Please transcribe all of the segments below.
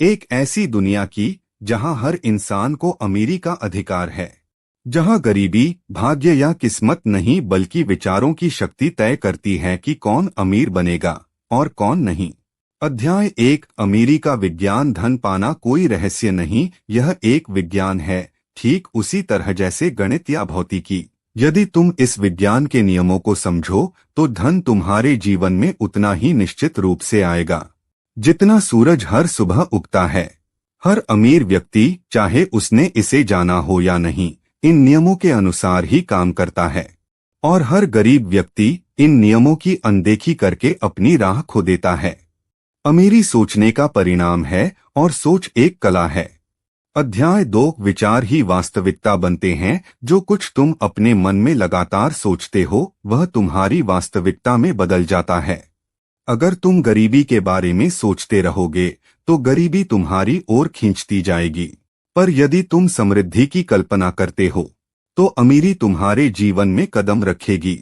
एक ऐसी दुनिया की जहां हर इंसान को अमीरी का अधिकार है, जहां गरीबी भाग्य या किस्मत नहीं बल्कि विचारों की शक्ति तय करती है कि कौन अमीर बनेगा और कौन नहीं। अध्याय 1। अमीरी का विज्ञान। धन पाना कोई रहस्य नहीं, यह एक विज्ञान है, ठीक उसी तरह जैसे गणित या भौतिकी। यदि तुम इस विज्ञान के नियमों को समझो तो धन तुम्हारे जीवन में उतना ही निश्चित रूप से आएगा जितना सूरज हर सुबह उगता है। हर अमीर व्यक्ति, चाहे उसने इसे जाना हो या नहीं, इन नियमों के अनुसार ही काम करता है, और हर गरीब व्यक्ति इन नियमों की अनदेखी करके अपनी राह खो देता है। अमीरी सोचने का परिणाम है और सोच एक कला है। अध्याय 2। विचार ही वास्तविकता बनते हैं। जो कुछ तुम अपने मन में लगातार सोचते हो वह तुम्हारी वास्तविकता में बदल जाता है। अगर तुम गरीबी के बारे में सोचते रहोगे तो गरीबी तुम्हारी ओर खींचती जाएगी, पर यदि तुम समृद्धि की कल्पना करते हो तो अमीरी तुम्हारे जीवन में कदम रखेगी।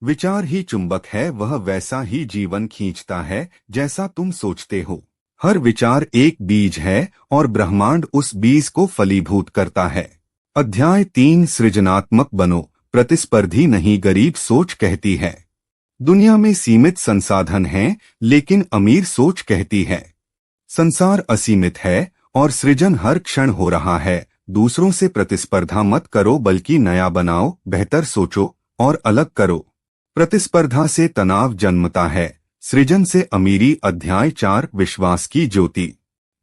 विचार ही चुंबक है, वह वैसा ही जीवन खींचता है जैसा तुम सोचते हो। हर विचार एक बीज है और ब्रह्मांड उस बीज को फलीभूत करता है। अध्याय 3। सृजनात्मक बनो, प्रतिस्पर्धी नहीं। गरीब सोच कहती है दुनिया में सीमित संसाधन हैं, लेकिन अमीर सोच कहती है संसार असीमित है और सृजन हर क्षण हो रहा है। दूसरों से प्रतिस्पर्धा मत करो बल्कि नया बनाओ, बेहतर सोचो और अलग करो। प्रतिस्पर्धा से तनाव जन्मता है, सृजन से अमीरी। अध्याय 4। विश्वास की ज्योति।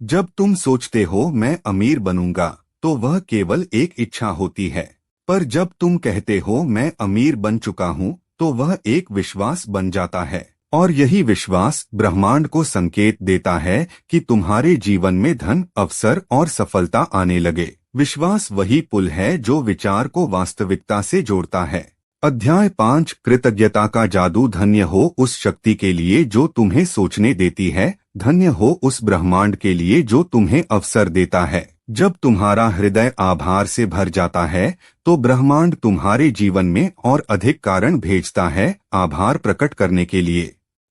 जब तुम सोचते हो मैं अमीर बनूंगा तो वह केवल एक इच्छा होती है, पर जब तुम कहते हो मैं अमीर बन चुका हूँ तो वह एक विश्वास बन जाता है, और यही विश्वास ब्रह्मांड को संकेत देता है कि तुम्हारे जीवन में धन, अवसर और सफलता आने लगे। विश्वास वही पुल है जो विचार को वास्तविकता से जोड़ता है। अध्याय 5। कृतज्ञता का जादू। धन्य हो उस शक्ति के लिए जो तुम्हें सोचने देती है, धन्य हो उस ब्रह्मांड के लिए जो तुम्हें अवसर देता है। जब तुम्हारा हृदय आभार से भर जाता है तो ब्रह्मांड तुम्हारे जीवन में और अधिक कारण भेजता है आभार प्रकट करने के लिए।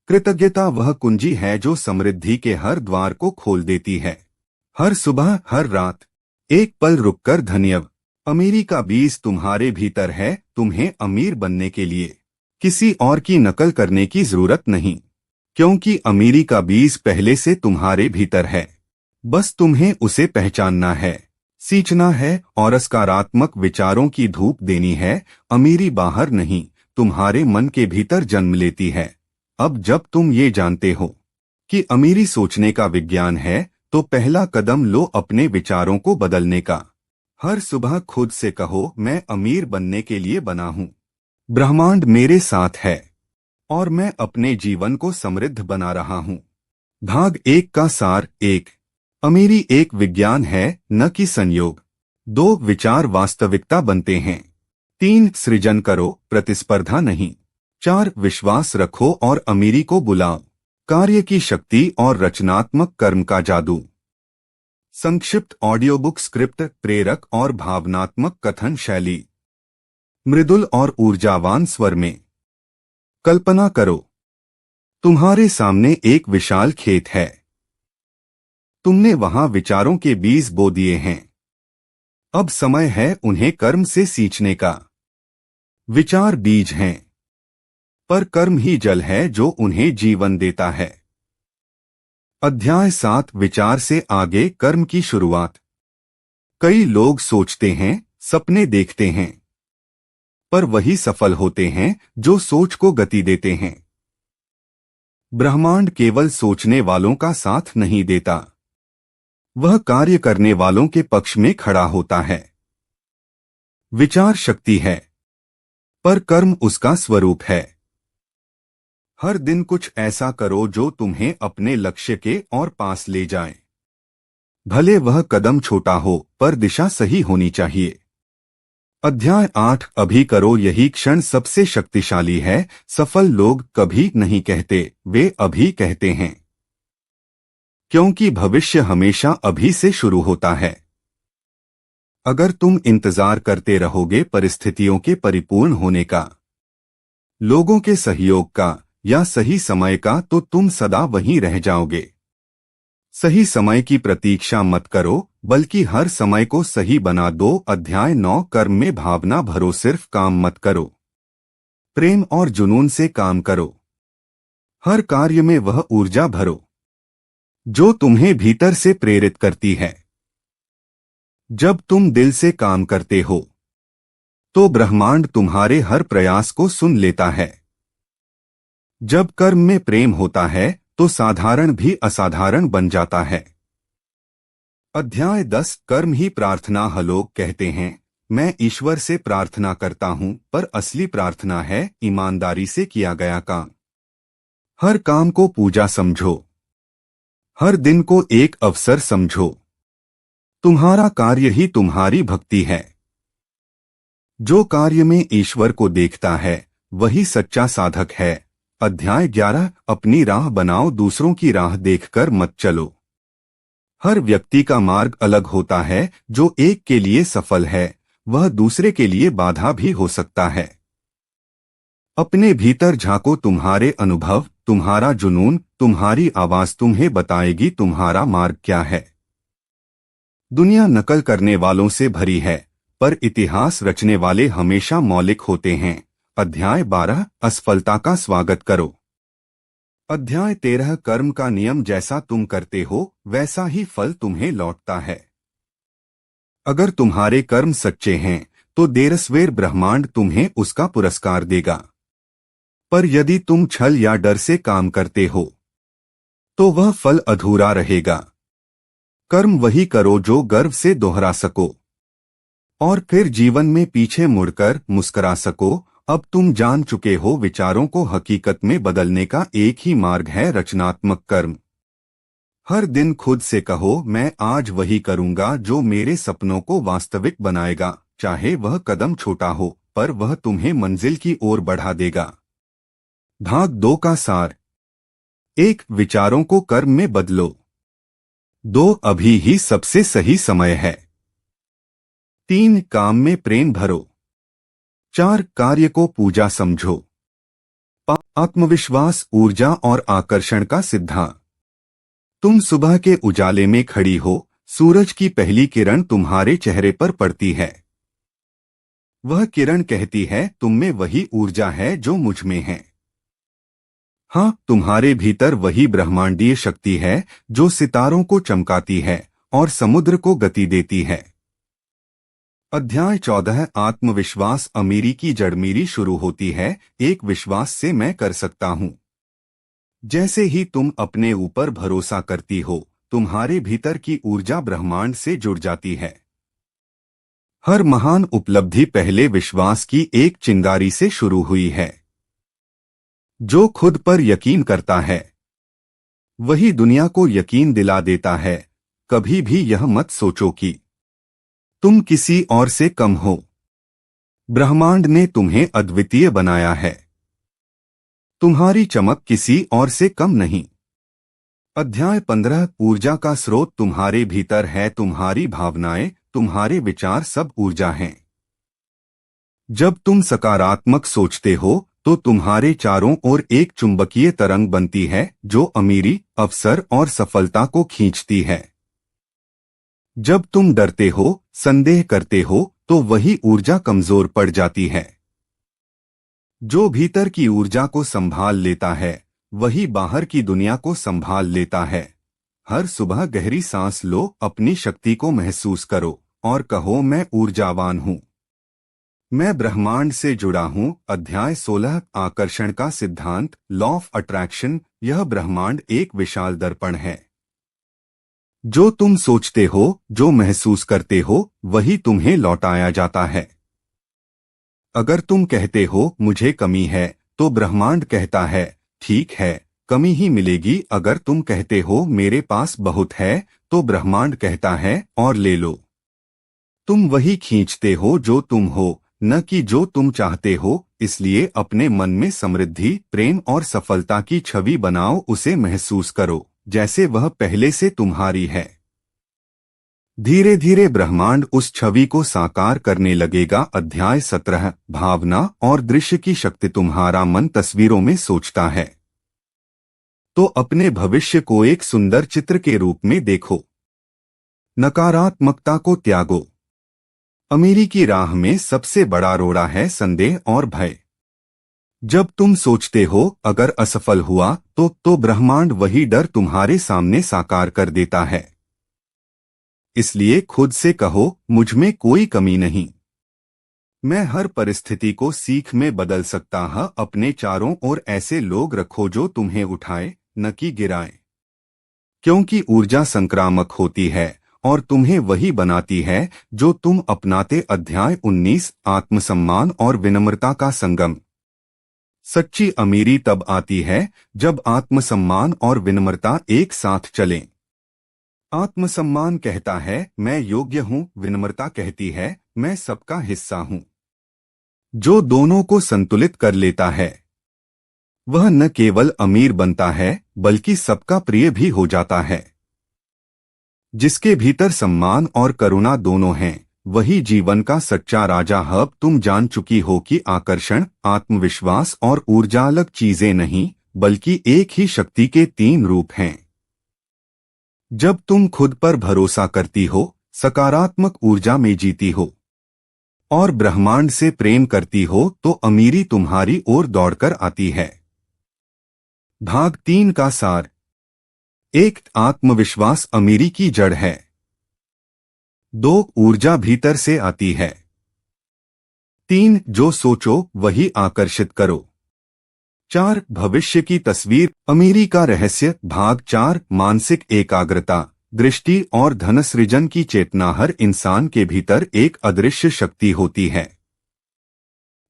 कृतज्ञता वह कुंजी है जो समृद्धि के हर द्वार को खोल देती है। हर सुबह, हर रात एक पल रुककर धन्यवाद। अमीरी का बीज तुम्हारे भीतर है, तुम्हें अमीर बनने के लिए किसी और की नकल करने की जरूरत नहीं, क्योंकि अमीरी का बीज पहले से तुम्हारे भीतर है। बस तुम्हें उसे पहचानना है, सींचना है और सकारात्मक विचारों की धूप देनी है। अमीरी बाहर नहीं, तुम्हारे मन के भीतर जन्म लेती है। अब जब तुम ये जानते हो कि अमीरी सोचने का विज्ञान है तो पहला कदम लो अपने विचारों को बदलने का। हर सुबह खुद से कहो मैं अमीर बनने के लिए बना हूँ, ब्रह्मांड मेरे साथ है और मैं अपने जीवन को समृद्ध बना रहा हूँ। भाग 1 का सार। 1। अमीरी एक विज्ञान है, न कि संयोग। 2। विचार वास्तविकता बनते हैं। 3। सृजन करो, प्रतिस्पर्धा नहीं। 4। विश्वास रखो और अमीरी को बुलाओ। कार्य की शक्ति और रचनात्मक कर्म का जादू। संक्षिप्त ऑडियो बुक। स्क्रिप्ट प्रेरक और भावनात्मक कथन शैली, मृदुल और ऊर्जावान स्वर में। कल्पना करो तुम्हारे सामने एक विशाल खेत है, तुमने वहां विचारों के बीज बो दिए हैं। अब समय है उन्हें कर्म से सींचने का। विचार बीज हैं, पर कर्म ही जल है जो उन्हें जीवन देता है। अध्याय 7। विचार से आगे कर्म की शुरुआत। कई लोग सोचते हैं, सपने देखते हैं, पर वही सफल होते हैं जो सोच को गति देते हैं। ब्रह्मांड केवल सोचने वालों का साथ नहीं देता, वह कार्य करने वालों के पक्ष में खड़ा होता है। विचार शक्ति है, पर कर्म उसका स्वरूप है। हर दिन कुछ ऐसा करो जो तुम्हें अपने लक्ष्य के और पास ले जाए। भले वह कदम छोटा हो, पर दिशा सही होनी चाहिए। अध्याय 8। अभी करो, यही क्षण सबसे शक्तिशाली है। सफल लोग कभी नहीं कहते, वे अभी कहते हैं, क्योंकि भविष्य हमेशा अभी से शुरू होता है। अगर तुम इंतजार करते रहोगे परिस्थितियों के परिपूर्ण होने का, लोगों के सहयोग का या सही समय का, तो तुम सदा वहीं रह जाओगे। सही समय की प्रतीक्षा मत करो, बल्कि हर समय को सही बना दो। अध्याय 9 कर्म में भावना भरो, सिर्फ काम मत करो, प्रेम और जुनून से काम करो। हर कार्य में वह ऊर्जा भरो जो तुम्हें भीतर से प्रेरित करती है। जब तुम दिल से काम करते हो तो ब्रह्मांड तुम्हारे हर प्रयास को सुन लेता है। जब कर्म में प्रेम होता है तो साधारण भी असाधारण बन जाता है। अध्याय 10 कर्म ही प्रार्थना है। लोग कहते हैं मैं ईश्वर से प्रार्थना करता हूं, पर असली प्रार्थना है ईमानदारी से किया गया काम। हर काम को पूजा समझो, हर दिन को एक अवसर समझो। तुम्हारा कार्य ही तुम्हारी भक्ति है। जो कार्य में ईश्वर को देखता है वही सच्चा साधक है। अध्याय 11 अपनी राह बनाओ, दूसरों की राह देखकर मत चलो। हर व्यक्ति का मार्ग अलग होता है। जो एक के लिए सफल है वह दूसरे के लिए बाधा भी हो सकता है। अपने भीतर झांको, तुम्हारे अनुभव, तुम्हारा जुनून, तुम्हारी आवाज तुम्हें बताएगी तुम्हारा मार्ग क्या है। दुनिया नकल करने वालों से भरी है, पर इतिहास रचने वाले हमेशा मौलिक होते हैं। अध्याय 12 असफलता का स्वागत करो। अध्याय 13 कर्म का नियम, जैसा तुम करते हो वैसा ही फल तुम्हें लौटता है। अगर तुम्हारे कर्म सच्चे हैं तो देर सवेर ब्रह्मांड तुम्हें उसका पुरस्कार देगा। पर यदि तुम छल या डर से काम करते हो तो वह फल अधूरा रहेगा। कर्म वही करो जो गर्व से दोहरा सको और फिर जीवन में पीछे मुड़कर मुस्कुरा सको। अब तुम जान चुके हो विचारों को हकीकत में बदलने का एक ही मार्ग है, रचनात्मक कर्म। हर दिन खुद से कहो मैं आज वही करूंगा जो मेरे सपनों को वास्तविक बनाएगा। चाहे वह कदम छोटा हो, पर वह तुम्हें मंजिल की ओर बढ़ा देगा। भाग 2 का सार। 1 विचारों को कर्म में बदलो। 2 अभी ही सबसे सही समय है। 3 काम में प्रेम भरो। 4 कार्य को पूजा समझो। 5 आत्मविश्वास, ऊर्जा और आकर्षण का सिद्धांत। तुम सुबह के उजाले में खड़ी हो, सूरज की पहली किरण तुम्हारे चेहरे पर पड़ती है। वह किरण कहती है तुम में वही ऊर्जा है जो मुझ में है। हाँ, तुम्हारे भीतर वही ब्रह्मांडीय शक्ति है जो सितारों को चमकाती है और समुद्र को गति देती है। अध्याय 14 आत्मविश्वास। अमीरी की जड़ मेरी शुरू होती है एक विश्वास से, मैं कर सकता हूं। जैसे ही तुम अपने ऊपर भरोसा करती हो, तुम्हारे भीतर की ऊर्जा ब्रह्मांड से जुड़ जाती है। हर महान उपलब्धि पहले विश्वास की एक चिंगारी से शुरू हुई है। जो खुद पर यकीन करता है वही दुनिया को यकीन दिला देता है। कभी भी यह मत सोचो कि तुम किसी और से कम हो। ब्रह्मांड ने तुम्हें अद्वितीय बनाया है। तुम्हारी चमक किसी और से कम नहीं। अध्याय 15 ऊर्जा का स्रोत तुम्हारे भीतर है। तुम्हारी भावनाएं, तुम्हारे विचार सब ऊर्जा हैं। जब तुम सकारात्मक सोचते हो तो तुम्हारे चारों ओर एक चुंबकीय तरंग बनती है जो अमीरी, अवसर और सफलता को खींचती है। जब तुम डरते हो, संदेह करते हो तो वही ऊर्जा कमजोर पड़ जाती है। जो भीतर की ऊर्जा को संभाल लेता है वही बाहर की दुनिया को संभाल लेता है। हर सुबह गहरी सांस लो, अपनी शक्ति को महसूस करो और कहो मैं ऊर्जावान हूं, मैं ब्रह्मांड से जुड़ा हूं। अध्याय 16 आकर्षण का सिद्धांत, लॉ ऑफ अट्रैक्शन। यह ब्रह्मांड एक विशाल दर्पण है। जो तुम सोचते हो, जो महसूस करते हो, वही तुम्हें लौटाया जाता है। अगर तुम कहते हो मुझे कमी है तो ब्रह्मांड कहता है ठीक है, कमी ही मिलेगी। अगर तुम कहते हो मेरे पास बहुत है तो ब्रह्मांड कहता है और ले लो। तुम वही खींचते हो जो तुम हो, न कि जो तुम चाहते हो। इसलिए अपने मन में समृद्धि, प्रेम और सफलता की छवि बनाओ। उसे महसूस करो जैसे वह पहले से तुम्हारी है। धीरे धीरे ब्रह्मांड उस छवि को साकार करने लगेगा। अध्याय 17 भावना और दृश्य की शक्ति। तुम्हारा मन तस्वीरों में सोचता है। तो अपने भविष्य को एक सुंदर चित्र के रूप में देखो। नकारात्मकता को त्यागो। अमीरी की राह में सबसे बड़ा रोड़ा है संदेह और भय। जब तुम सोचते हो अगर असफल हुआ तो ब्रह्मांड वही डर तुम्हारे सामने साकार कर देता है। इसलिए खुद से कहो, मुझ में कोई कमी नहीं। मैं हर परिस्थिति को सीख में बदल सकता हूं। अपने चारों ओर ऐसे लोग रखो जो तुम्हें उठाए, न कि गिराए। क्योंकि ऊर्जा संक्रामक होती है और तुम्हें वही बनाती है जो तुम अपनाते। अध्याय 19 आत्मसम्मान और विनम्रता का संगम। सच्ची अमीरी तब आती है जब आत्मसम्मान और विनम्रता एक साथ चलें। आत्मसम्मान कहता है मैं योग्य हूं, विनम्रता कहती है मैं सबका हिस्सा हूं। जो दोनों को संतुलित कर लेता है वह न केवल अमीर बनता है बल्कि सबका प्रिय भी हो जाता है। जिसके भीतर सम्मान और करुणा दोनों हैं वही जीवन का सच्चा राजा है। अब तुम जान चुकी हो कि आकर्षण, आत्मविश्वास और ऊर्जा अलग चीजें नहीं बल्कि एक ही शक्ति के 3 रूप हैं। जब तुम खुद पर भरोसा करती हो, सकारात्मक ऊर्जा में जीती हो और ब्रह्मांड से प्रेम करती हो तो अमीरी तुम्हारी ओर दौड़कर आती है। भाग 3 का सार। 1 आत्मविश्वास अमीरी की जड़ है। 2 ऊर्जा भीतर से आती है। 3 जो सोचो वही आकर्षित करो। 4 भविष्य की तस्वीर। अमीरी का रहस्य। भाग 4 मानसिक एकाग्रता, दृष्टि और धन सृजन की चेतना। हर इंसान के भीतर एक अदृश्य शक्ति होती है।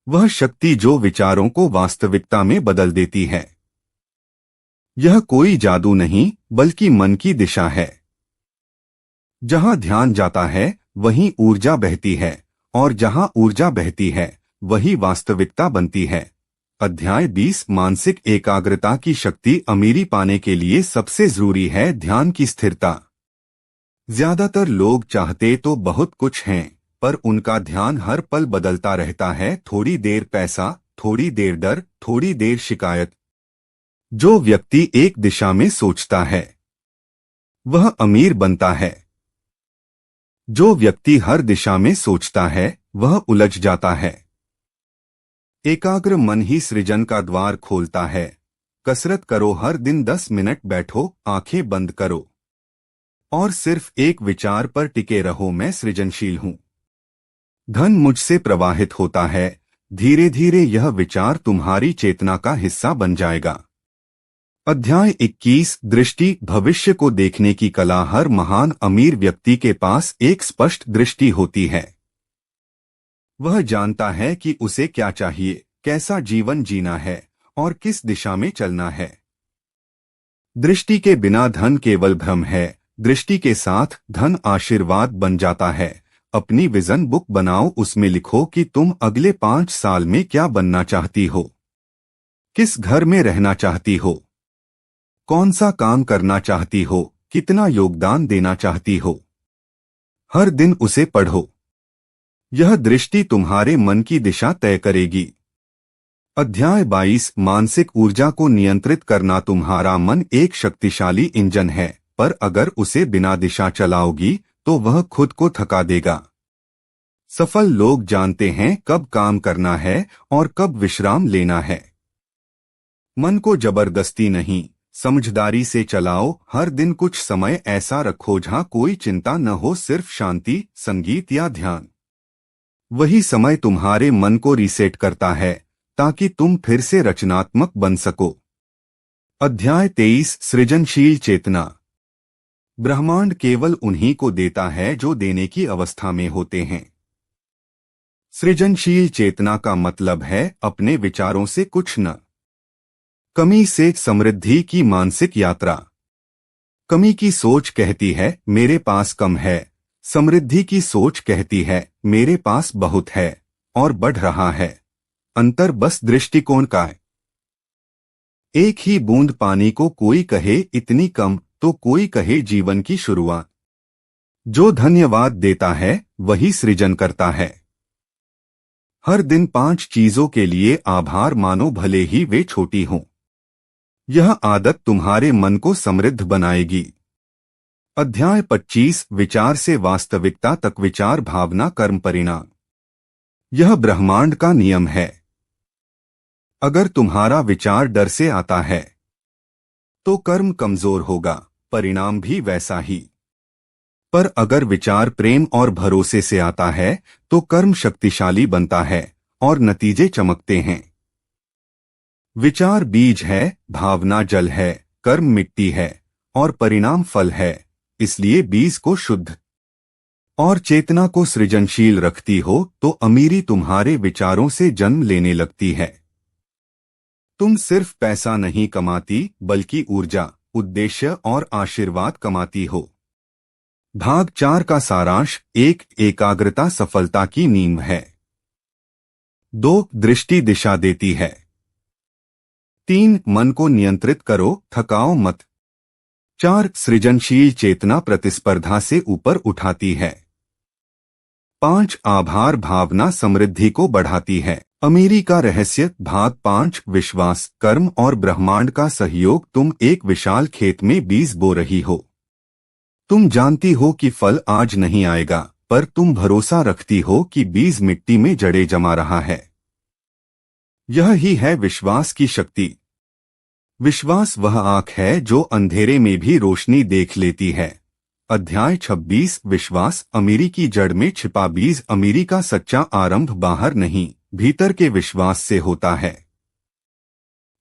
वह शक्ति जो विचारों को वास्तविकता में बदल देती है। यह कोई जादू नहीं बल्कि मन की दिशा है। जहां ध्यान जाता है वहीं ऊर्जा बहती है और जहां ऊर्जा बहती है वही वास्तविकता बनती है। अध्याय 20 मानसिक एकाग्रता की शक्ति। अमीरी पाने के लिए सबसे जरूरी है ध्यान की स्थिरता। ज्यादातर लोग चाहते तो बहुत कुछ हैं पर उनका ध्यान हर पल बदलता रहता है। थोड़ी देर पैसा, थोड़ी देर डर, थोड़ी देर शिकायत। जो व्यक्ति एक दिशा में सोचता है वह अमीर बनता है। जो व्यक्ति हर दिशा में सोचता है वह उलझ जाता है। एकाग्र मन ही सृजन का द्वार खोलता है। कसरत करो, हर दिन 10 मिनट बैठो, आंखें बंद करो और सिर्फ एक विचार पर टिके रहो, मैं सृजनशील हूं। धन मुझसे प्रवाहित होता है। धीरे धीरे यह विचार तुम्हारी चेतना का हिस्सा बन जाएगा। अध्याय 21 दृष्टि, भविष्य को देखने की कला। हर महान अमीर व्यक्ति के पास एक स्पष्ट दृष्टि होती है। वह जानता है कि उसे क्या चाहिए, कैसा जीवन जीना है और किस दिशा में चलना है। दृष्टि के बिना धन केवल भ्रम है, दृष्टि के साथ धन आशीर्वाद बन जाता है। अपनी विजन बुक बनाओ, उसमें लिखो कि तुम अगले 5 साल में क्या बनना चाहती हो, किस घर में रहना चाहती हो, कौन सा काम करना चाहती हो, कितना योगदान देना चाहती हो। हर दिन उसे पढ़ो। यह दृष्टि तुम्हारे मन की दिशा तय करेगी। अध्याय 22 मानसिक ऊर्जा को नियंत्रित करना। तुम्हारा मन एक शक्तिशाली इंजन है पर अगर उसे बिना दिशा चलाओगी तो वह खुद को थका देगा। सफल लोग जानते हैं कब काम करना है और कब विश्राम लेना है। मन को जबरदस्ती नहीं, समझदारी से चलाओ। हर दिन कुछ समय ऐसा रखो जहां कोई चिंता न हो, सिर्फ शांति, संगीत या ध्यान। वही समय तुम्हारे मन को रीसेट करता है ताकि तुम फिर से रचनात्मक बन सको। अध्याय 23 सृजनशील चेतना। ब्रह्मांड केवल उन्हीं को देता है जो देने की अवस्था में होते हैं। सृजनशील चेतना का मतलब है अपने विचारों से कुछ न। कमी से समृद्धि की मानसिक यात्रा। कमी की सोच कहती है मेरे पास कम है, समृद्धि की सोच कहती है मेरे पास बहुत है और बढ़ रहा है। अंतर बस दृष्टिकोण का है। एक ही बूंद पानी को कोई कहे इतनी कम तो कोई कहे जीवन की शुरुआत। जो धन्यवाद देता है वही सृजन करता है। हर दिन 5 चीजों के लिए आभार मानो, भले ही वे छोटी हों। यह आदत तुम्हारे मन को समृद्ध बनाएगी। अध्याय 25 विचार से वास्तविकता तक। विचार, भावना, कर्म, परिणाम। यह ब्रह्मांड का नियम है। अगर तुम्हारा विचार डर से आता है तो कर्म कमजोर होगा, परिणाम भी वैसा ही। पर अगर विचार प्रेम और भरोसे से आता है तो कर्म शक्तिशाली बनता है और नतीजे चमकते हैं। विचार बीज है, भावना जल है, कर्म मिट्टी है और परिणाम फल है। इसलिए बीज को शुद्ध और चेतना को सृजनशील रखती हो तो अमीरी तुम्हारे विचारों से जन्म लेने लगती है। तुम सिर्फ पैसा नहीं कमाती बल्कि ऊर्जा, उद्देश्य और आशीर्वाद कमाती हो। भाग 4 का सारांश। 1. एकाग्रता सफलता की नींव है। 2. दृष्टि दिशा देती है। 3. मन को नियंत्रित करो, थकाओ मत। 4. सृजनशील चेतना प्रतिस्पर्धा से ऊपर उठाती है। 5. आभार भावना समृद्धि को बढ़ाती है। अमीरी का रहस्य। भाग 5 विश्वास, कर्म और ब्रह्मांड का सहयोग। तुम एक विशाल खेत में बीज बो रही हो। तुम जानती हो कि फल आज नहीं आएगा, पर तुम भरोसा रखती हो कि बीज मिट्टी में जड़े जमा रहा है। यह ही है विश्वास की शक्ति। विश्वास वह आंख है जो अंधेरे में भी रोशनी देख लेती है। अध्याय 26 विश्वास। अमीरी की जड़ में छिपा बीज। अमीरी का सच्चा आरंभ बाहर नहीं, भीतर के विश्वास से होता है।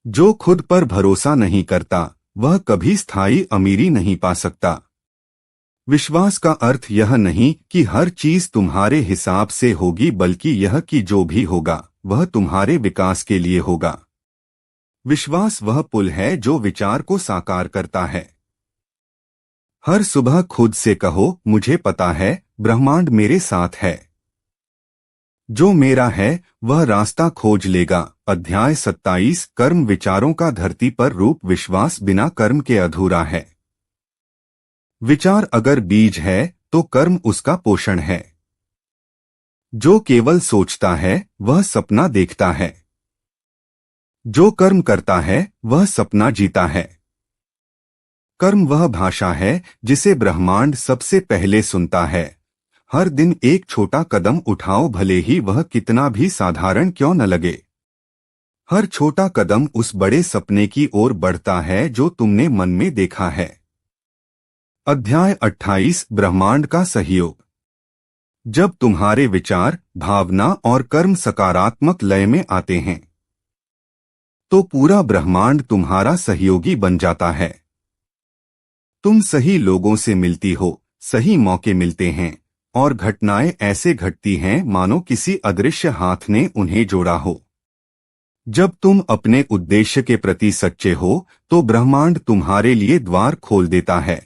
जो खुद पर भरोसा नहीं करता वह कभी स्थायी अमीरी नहीं पा सकता। विश्वास का अर्थ यह नहीं कि हर चीज तुम्हारे हिसाब से होगी, बल्कि यह कि जो भी होगा वह तुम्हारे विकास के लिए होगा। विश्वास वह पुल है जो विचार को साकार करता है। हर सुबह खुद से कहो, मुझे पता है ब्रह्मांड मेरे साथ है। जो मेरा है वह रास्ता खोज लेगा। अध्याय 27 कर्म विचारों का धरती पर रूप। विश्वास बिना कर्म के अधूरा है। विचार अगर बीज है तो कर्म उसका पोषण है। जो केवल सोचता है वह सपना देखता है। जो कर्म करता है वह सपना जीता है। कर्म वह भाषा है जिसे ब्रह्मांड सबसे पहले सुनता है। हर दिन एक छोटा कदम उठाओ, भले ही वह कितना भी साधारण क्यों न लगे। हर छोटा कदम उस बड़े सपने की ओर बढ़ता है जो तुमने मन में देखा है। अध्याय 28 ब्रह्मांड का सहयोग। जब तुम्हारे विचार, भावना और कर्म सकारात्मक लय में आते हैं तो पूरा ब्रह्मांड तुम्हारा सहयोगी बन जाता है। तुम सही लोगों से मिलती हो, सही मौके मिलते हैं और घटनाएं ऐसे घटती हैं मानो किसी अदृश्य हाथ ने उन्हें जोड़ा हो। जब तुम अपने उद्देश्य के प्रति सच्चे हो तो ब्रह्मांड तुम्हारे लिए द्वार खोल देता है।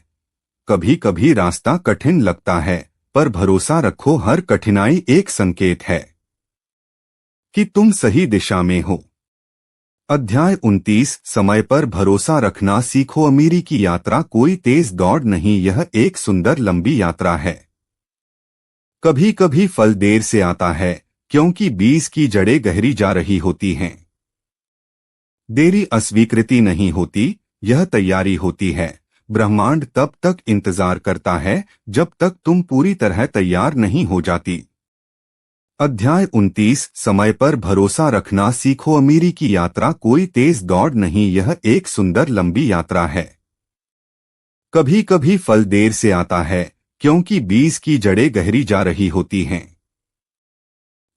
कभी कभी रास्ता कठिन लगता है, पर भरोसा रखो हर कठिनाई एक संकेत है कि तुम सही दिशा में हो। अध्याय 29 समय पर भरोसा रखना सीखो। अमीरी की यात्रा कोई तेज दौड़ नहीं, यह एक सुंदर लंबी यात्रा है। कभी कभी फल देर से आता है क्योंकि बीज की जड़ें गहरी जा रही होती हैं। देरी अस्वीकृति नहीं होती, यह तैयारी होती है। ब्रह्मांड तब तक इंतजार करता है जब तक तुम पूरी तरह तैयार नहीं हो जाती। अध्याय 29 समय पर भरोसा रखना सीखो। अमीरी की यात्रा कोई तेज दौड़ नहीं, यह एक सुंदर लंबी यात्रा है। कभी कभी फल देर से आता है क्योंकि बीज की जड़ें गहरी जा रही होती हैं।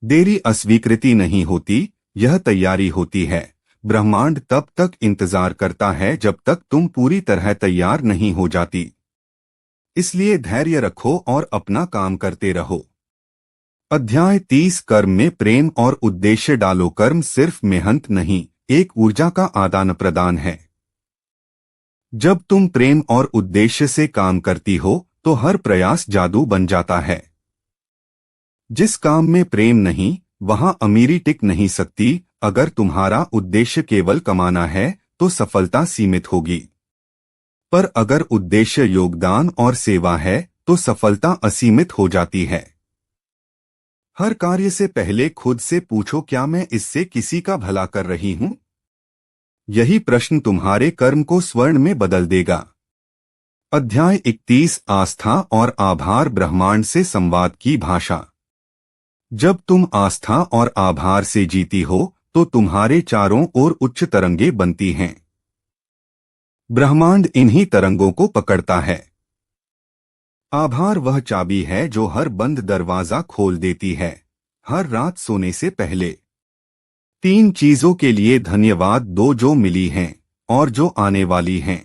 देरी अस्वीकृति नहीं होती, यह तैयारी होती है। ब्रह्मांड तब तक इंतजार करता है जब तक तुम पूरी तरह तैयार नहीं हो जाती। इसलिए धैर्य रखो और अपना काम करते रहो। अध्याय 30 कर्म में प्रेम और उद्देश्य डालो। कर्म सिर्फ मेहनत नहीं, एक ऊर्जा का आदान प्रदान है। जब तुम प्रेम और उद्देश्य से काम करती हो तो हर प्रयास जादू बन जाता है। जिस काम में प्रेम नहीं वहां अमीरी टिक नहीं सकती। अगर तुम्हारा उद्देश्य केवल कमाना है तो सफलता सीमित होगी, पर अगर उद्देश्य योगदान और सेवा है तो सफलता असीमित हो जाती है। हर कार्य से पहले खुद से पूछो, क्या मैं इससे किसी का भला कर रही हूं? यही प्रश्न तुम्हारे कर्म को स्वर्ण में बदल देगा। अध्याय 31 आस्था और आभार ब्रह्मांड से संवाद की भाषा। जब तुम आस्था और आभार से जीती हो तो तुम्हारे चारों ओर उच्च तरंगे बनती हैं। ब्रह्मांड इन्हीं तरंगों को पकड़ता है। आभार वह चाबी है जो हर बंद दरवाजा खोल देती है। हर रात सोने से पहले 3 चीजों के लिए धन्यवाद दो जो मिली हैं और जो आने वाली हैं।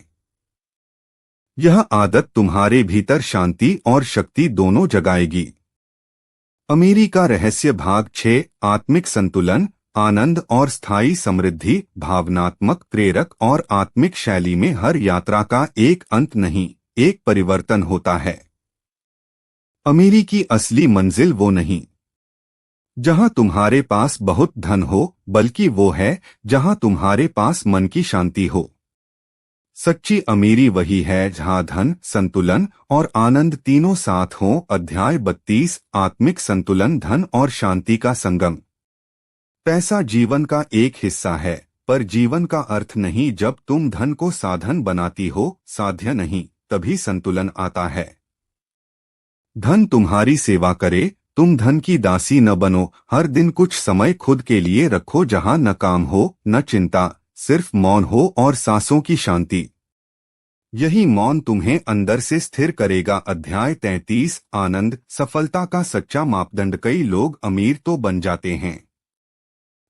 यह आदत तुम्हारे भीतर शांति और शक्ति दोनों जगाएगी। अमीरी का रहस्य भाग 6 आत्मिक संतुलन, आनंद और स्थायी समृद्धि। भावनात्मक, प्रेरक और आत्मिक शैली में हर यात्रा का एक अंत नहीं, एक परिवर्तन होता है। अमीरी की असली मंजिल वो नहीं जहां तुम्हारे पास बहुत धन हो, बल्कि वो है जहां तुम्हारे पास मन की शांति हो। सच्ची अमीरी वही है जहां धन, संतुलन और आनंद तीनों साथ हों। अध्याय 32 आत्मिक संतुलन, धन और शांति का संगम। पैसा जीवन का एक हिस्सा है, पर जीवन का अर्थ नहीं। जब तुम धन को साधन बनाती हो, साध्य नहीं, तभी संतुलन आता है। धन तुम्हारी सेवा करे, तुम धन की दासी न बनो। हर दिन कुछ समय खुद के लिए रखो जहां न काम हो, न चिंता, सिर्फ मौन हो और सांसों की शांति। यही मौन तुम्हें अंदर से स्थिर करेगा। अध्याय 33 आनंद, सफलता का सच्चा मापदंड। कई लोग अमीर तो बन जाते हैं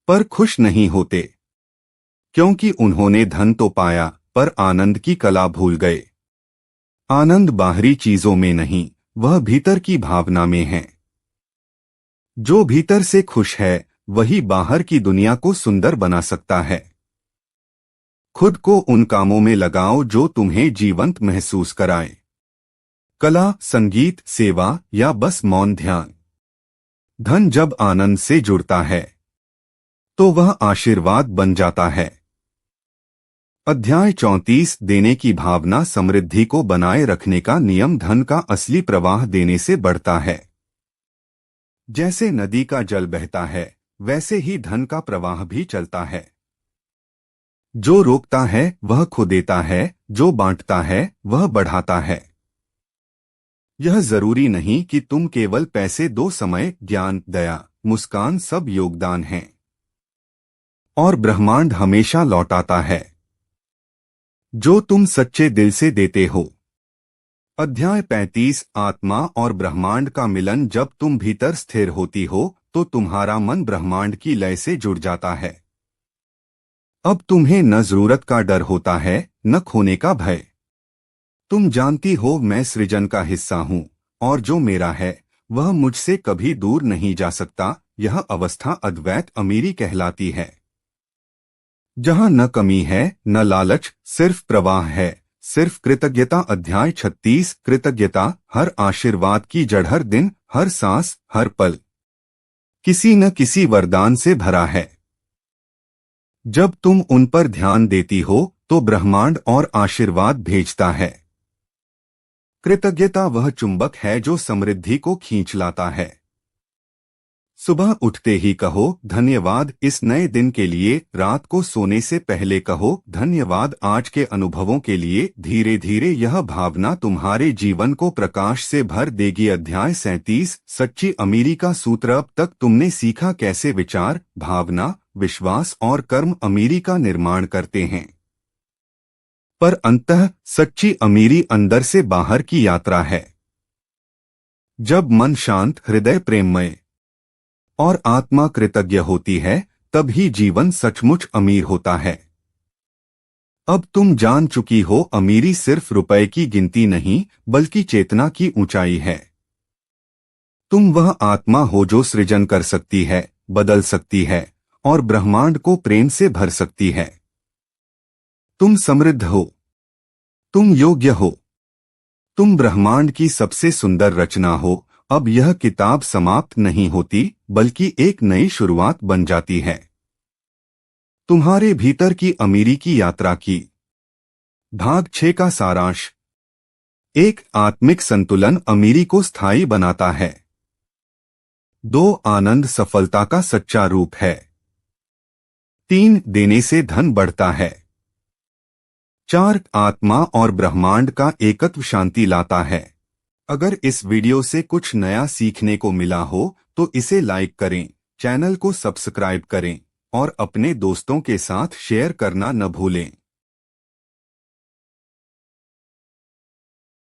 पर खुश नहीं होते, क्योंकि उन्होंने धन तो पाया पर आनंद की कला भूल गए। आनंद बाहरी चीजों में नहीं, वह भीतर की भावना में है। जो भीतर से खुश है वही बाहर की दुनिया को सुंदर बना सकता है। खुद को उन कामों में लगाओ जो तुम्हें जीवंत महसूस कराए। कला, संगीत, सेवा या बस मौन ध्यान। धन जब आनंद से जुड़ता है तो वह आशीर्वाद बन जाता है। अध्याय 34 देने की भावना, समृद्धि को बनाए रखने का नियम। धन का असली प्रवाह देने से बढ़ता है। जैसे नदी का जल बहता है, वैसे ही धन का प्रवाह भी चलता है। जो रोकता है वह खो देता है, जो बांटता है वह बढ़ाता है। यह जरूरी नहीं कि तुम केवल पैसे दो, समय, ज्ञान, दया, मुस्कान सब योगदान हैं और ब्रह्मांड हमेशा लौटाता है जो तुम सच्चे दिल से देते हो। अध्याय 35 आत्मा और ब्रह्मांड का मिलन। जब तुम भीतर स्थिर होती हो तो तुम्हारा मन ब्रह्मांड की लय से जुड़ जाता है। अब तुम्हें न जरूरत का डर होता है, न खोने का भय। तुम जानती हो मैं सृजन का हिस्सा हूं और जो मेरा है वह मुझसे कभी दूर नहीं जा सकता। यह अवस्था अद्वैत अमीरी कहलाती है, जहां न कमी है न लालच, सिर्फ प्रवाह है, सिर्फ कृतज्ञता। अध्याय 36 कृतज्ञता, हर आशीर्वाद की जड़, हर दिन, हर सांस, हर पल किसी न किसी वरदान से भरा है। जब तुम उन पर ध्यान देती हो तो ब्रह्मांड और आशीर्वाद भेजता है। कृतज्ञता वह चुंबक है जो समृद्धि को खींच लाता है। सुबह उठते ही कहो धन्यवाद इस नए दिन के लिए। रात को सोने से पहले कहो धन्यवाद आज के अनुभवों के लिए। धीरे धीरे यह भावना तुम्हारे जीवन को प्रकाश से भर देगी। अध्याय 37 सच्ची अमीरी का सूत्र। अब तक तुमने सीखा कैसे विचार, भावना, विश्वास और कर्म अमीरी का निर्माण करते हैं, पर अंततः सच्ची अमीरी अंदर से बाहर की यात्रा है। जब मन शांत, हृदय प्रेममय और आत्मा कृतज्ञ होती है, तब ही जीवन सचमुच अमीर होता है। अब तुम जान चुकी हो अमीरी सिर्फ रुपए की गिनती नहीं, बल्कि चेतना की ऊंचाई है। तुम वह आत्मा हो जो सृजन कर सकती है, बदल सकती है और ब्रह्मांड को प्रेम से भर सकती है। तुम समृद्ध हो, तुम योग्य हो, तुम ब्रह्मांड की सबसे सुंदर रचना हो। अब यह किताब समाप्त नहीं होती, बल्कि एक नई शुरुआत बन जाती है। तुम्हारे भीतर की अमीरी की यात्रा की। भाग 6 का सारांश। 1 आत्मिक संतुलन अमीरी को स्थायी बनाता है। 2 आनंद सफलता का सच्चा रूप है। 3 देने से धन बढ़ता है। 4. आत्मा और ब्रह्मांड का एकत्व शांति लाता है। अगर इस वीडियो से कुछ नया सीखने को मिला हो तो इसे लाइक करें, चैनल को सब्सक्राइब करें और अपने दोस्तों के साथ शेयर करना न भूलें।